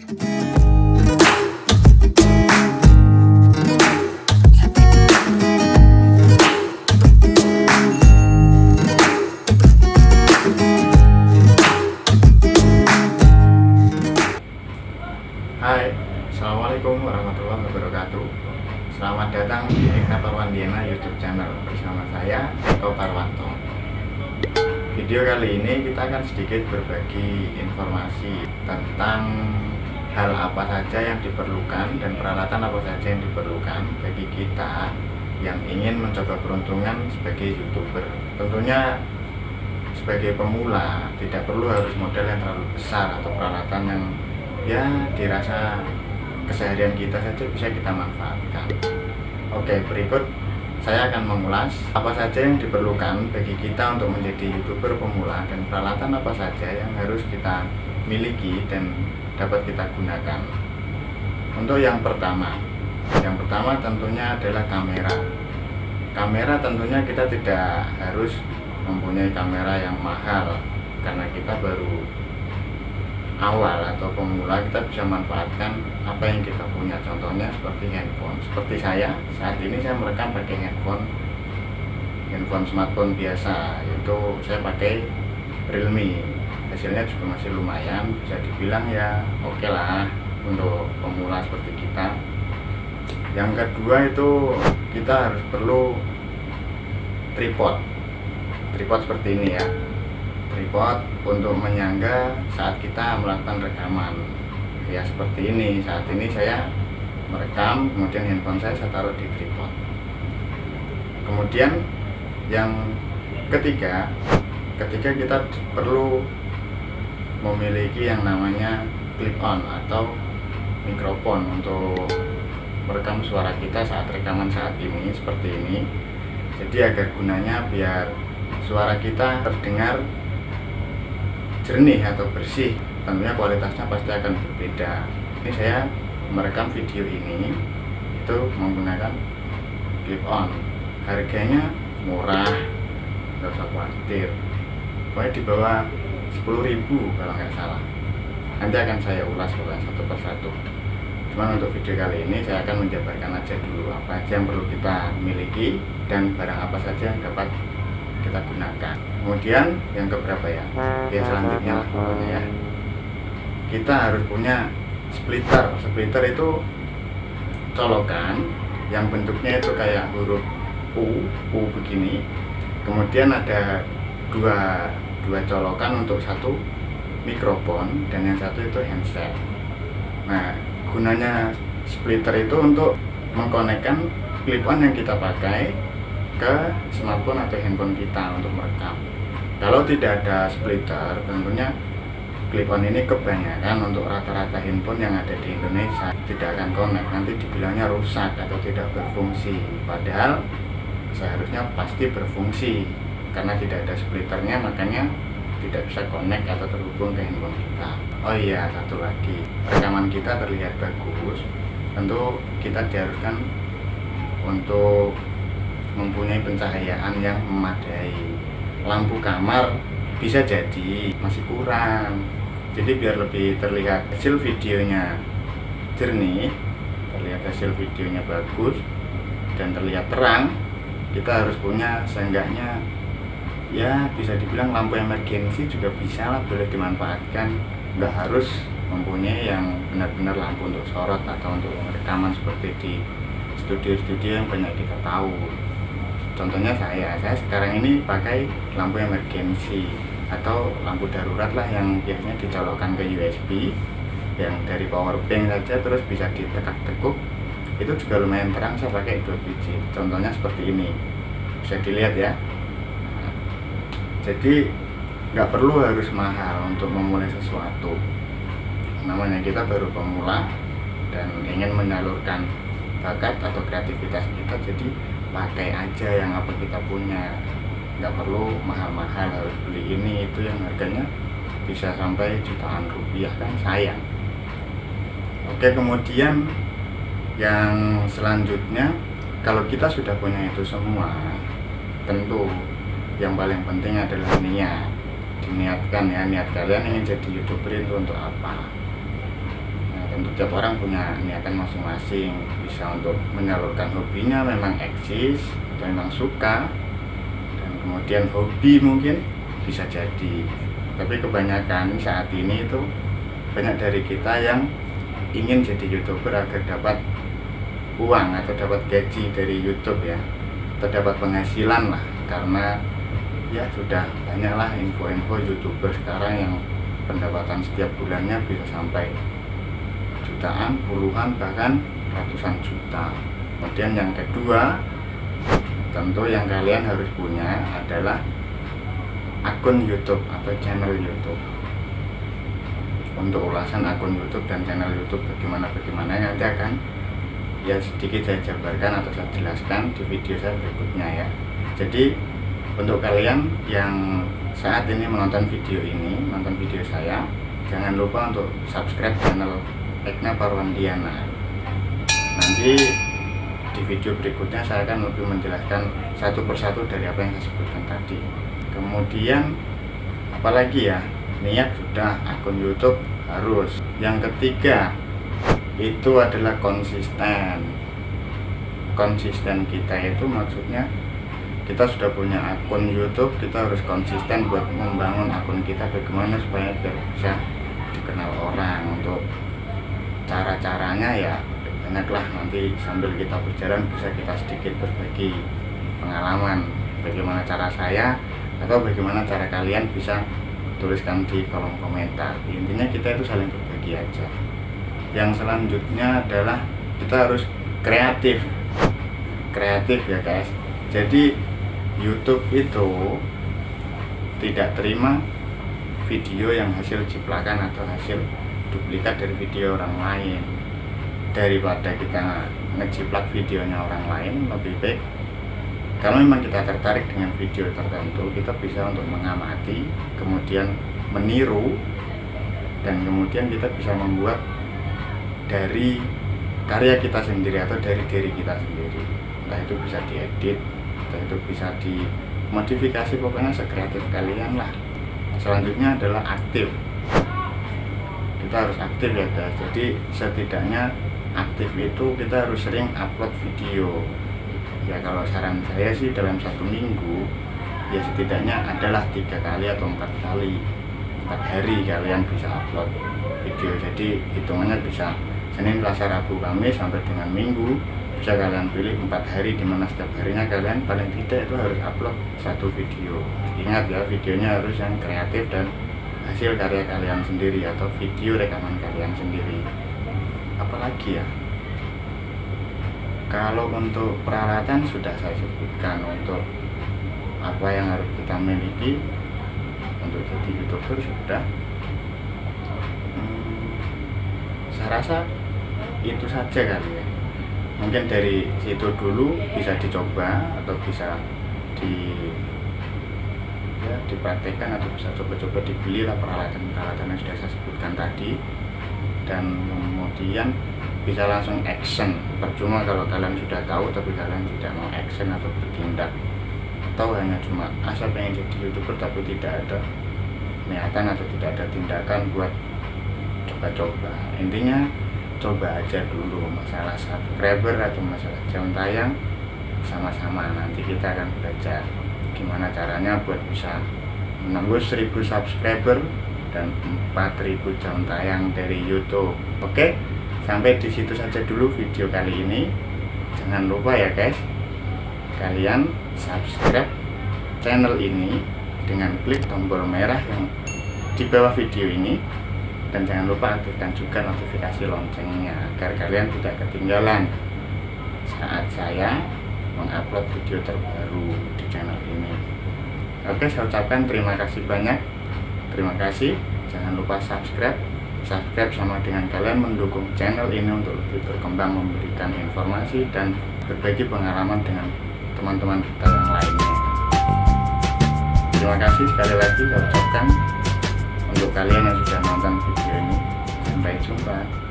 Hai, Assalamualaikum warahmatullahi wabarakatuh. Selamat datang di Eka Parwandiana YouTube channel bersama saya, Eko Parwanto. Video kali ini kita akan sedikit berbagi informasi tentang hal apa saja yang diperlukan dan peralatan apa saja yang diperlukan bagi kita yang ingin mencoba peruntungan sebagai YouTuber. Tentunya sebagai pemula tidak perlu harus modal yang terlalu besar atau peralatan yang dirasa keseharian kita saja bisa kita manfaatkan. Oke, berikut saya akan mengulas apa saja yang diperlukan bagi kita untuk menjadi YouTuber pemula dan peralatan apa saja yang harus kita miliki dan dapat kita gunakan. Untuk yang pertama tentunya adalah kamera. Kamera tentunya kita tidak harus mempunyai kamera yang mahal karena kita baru awal atau pemula, kita bisa manfaatkan apa yang kita punya. Contohnya seperti handphone. Seperti saya saat ini saya merekam pakai handphone smartphone biasa, yaitu saya pakai Realme. Hasilnya juga masih lumayan, bisa dibilang ya oke lah untuk pemula seperti kita. Yang kedua itu kita harus perlu tripod seperti ini ya. Tripod untuk menyangga saat kita melakukan rekaman ya, seperti ini. Saat ini saya merekam, kemudian handphone saya taruh di tripod. Kemudian yang ketiga kita perlu memiliki yang namanya clip on atau mikrofon untuk merekam suara kita saat rekaman saat ini seperti ini. Jadi agar gunanya biar suara kita terdengar jernih atau bersih, tentunya kualitasnya pasti akan berbeda. Ini saya merekam video ini itu menggunakan clip on. Harganya murah, nggak usah khawatir, pokoknya di bawah 10.000 kalau nggak salah. Nanti akan saya ulas satu persatu. Cuman untuk video kali ini saya akan menjabarkan aja dulu apa aja yang perlu kita miliki dan barang apa saja yang dapat kita gunakan. Kemudian yang keberapa ya selanjutnya lah pokoknya ya, kita harus punya splitter itu colokan yang bentuknya itu kayak huruf U begini. Kemudian ada dua colokan untuk satu mikrofon dan yang satu itu handset. Nah, gunanya splitter itu untuk mengkonekkan clip on yang kita pakai ke smartphone atau handphone kita untuk merekam. Kalau tidak ada splitter, tentunya clip on ini kebanyakan untuk rata-rata handphone yang ada di Indonesia tidak akan connect, nanti dibilangnya rusak atau tidak berfungsi. Padahal seharusnya pasti berfungsi, karena tidak ada splitternya makanya tidak bisa connect atau terhubung ke handphone kita. Oh iya, satu lagi, rekaman kita terlihat bagus, tentu kita diharuskan untuk mempunyai pencahayaan yang memadai. Lampu kamar bisa jadi masih kurang, jadi biar lebih terlihat hasil videonya jernih, terlihat hasil videonya bagus dan terlihat terang, kita harus punya seenggaknya ya bisa dibilang lampu emergensi juga bisa lah, boleh dimanfaatkan. Nggak harus mempunyai yang benar-benar lampu untuk sorot atau untuk rekaman seperti di studio-studio yang banyak kita tahu. Contohnya saya sekarang ini pakai lampu emergency atau lampu darurat lah yang biasanya dicolokkan ke USB yang dari power bank saja terus bisa ditekuk-tekuk, itu juga lumayan terang. Saya pakai 2 biji, contohnya seperti ini, bisa dilihat ya. Jadi nggak perlu harus mahal untuk memulai sesuatu, namanya kita baru pemula dan ingin menyalurkan bakat atau kreativitas kita, jadi pakai aja yang apa kita punya, nggak perlu mahal-mahal harus beli ini itu yang harganya bisa sampai jutaan rupiah, kan sayang. Oke, kemudian yang selanjutnya, kalau kita sudah punya itu semua, tentu yang paling penting adalah niat. Diniatkan ya, niat kalian ingin jadi YouTuber itu untuk apa. Nah, tentu tiap orang punya niatan masing-masing, bisa untuk menyalurkan hobinya memang eksis atau memang suka, dan kemudian hobi mungkin bisa jadi. Tapi kebanyakan saat ini itu banyak dari kita yang ingin jadi YouTuber agar dapat uang atau dapat gaji dari YouTube ya, atau dapat penghasilan lah, karena ya sudah banyaklah info-info YouTuber sekarang yang pendapatan setiap bulannya bisa sampai jutaan, puluhan, bahkan ratusan juta. Kemudian yang kedua, tentu yang kalian harus punya adalah akun YouTube atau channel YouTube. Untuk ulasan akun YouTube dan channel YouTube bagaimana nanti akan ya sedikit saya jabarkan atau saya jelaskan di video saya berikutnya ya. Jadi untuk kalian yang saat ini menonton video saya, jangan lupa untuk subscribe channel Ekna Parwandiana. Nanti di video berikutnya saya akan lebih menjelaskan satu persatu dari apa yang saya sebutkan tadi. Kemudian apalagi ya, niat sudah, akun YouTube harus. Yang ketiga itu adalah konsisten kita itu maksudnya kita sudah punya akun YouTube, kita harus konsisten buat membangun akun kita bagaimana supaya bisa dikenal orang. Untuk cara-caranya ya banyaklah, nanti sambil kita berjalan bisa kita sedikit berbagi pengalaman bagaimana cara saya atau bagaimana cara kalian, bisa tuliskan di kolom komentar. Intinya kita itu saling berbagi aja. Yang selanjutnya adalah kita harus kreatif ya guys. Jadi YouTube itu tidak terima video yang hasil ciplakan atau hasil duplikat dari video orang lain. Daripada kita ngejiplak videonya orang lain, lebih baik kalau memang kita tertarik dengan video tertentu, kita bisa untuk mengamati, kemudian meniru, dan kemudian kita bisa membuat dari karya kita sendiri atau dari diri kita sendiri. Entah itu bisa diedit, entah itu bisa dimodifikasi, pokoknya sekreatif kalian lah. Selanjutnya adalah aktif. Kita harus aktif ya guys. Jadi setidaknya aktif itu kita harus sering upload video. Ya kalau saran saya sih dalam 1 minggu ya setidaknya adalah 3 kali atau 4 kali, 4 hari kalian bisa upload video. Jadi hitungannya bisa Senin, Selasa, Rabu, Kamis sampai dengan Minggu, bisa kalian pilih 4 hari, dimana setiap harinya kalian paling tidak itu harus upload 1 video. Ingat ya, videonya harus yang kreatif dan hasil karya kalian sendiri atau video rekaman kalian sendiri. Apalagi ya, kalau untuk peralatan sudah saya sebutkan, untuk apa yang harus kita miliki untuk jadi YouTuber sudah. Saya rasa itu saja kali ya. Mungkin dari situ dulu bisa dicoba atau bisa dipraktekkan atau bisa coba-coba dibeli lah peralatan yang sudah saya sebutkan tadi, dan kemudian bisa langsung action. Percuma kalau kalian sudah tahu tapi kalian tidak mau action atau bertindak, atau hanya cuma asal pengen jadi YouTuber tapi tidak ada niatan atau tidak ada tindakan buat coba-coba. Intinya coba aja dulu. Masalah subscriber atau masalah jam tayang sama-sama nanti kita akan belajar gimana caranya buat bisa menembus 1000 subscriber dan 4000 jam tayang dari YouTube. Oke, sampai di situ saja dulu video kali ini. Jangan lupa ya guys, kalian subscribe channel ini dengan klik tombol merah yang di bawah video ini, dan jangan lupa aktifkan juga notifikasi loncengnya agar kalian tidak ketinggalan saat saya mengupload video terbaru di channel ini. Oke, saya ucapkan terima kasih banyak. Terima kasih. Jangan lupa subscribe sama dengan kalian mendukung channel ini untuk lebih berkembang, memberikan informasi dan berbagi pengalaman dengan teman-teman kita yang lainnya. Terima kasih sekali lagi saya ucapkan untuk kalian yang sudah nonton video ini. Sampai jumpa.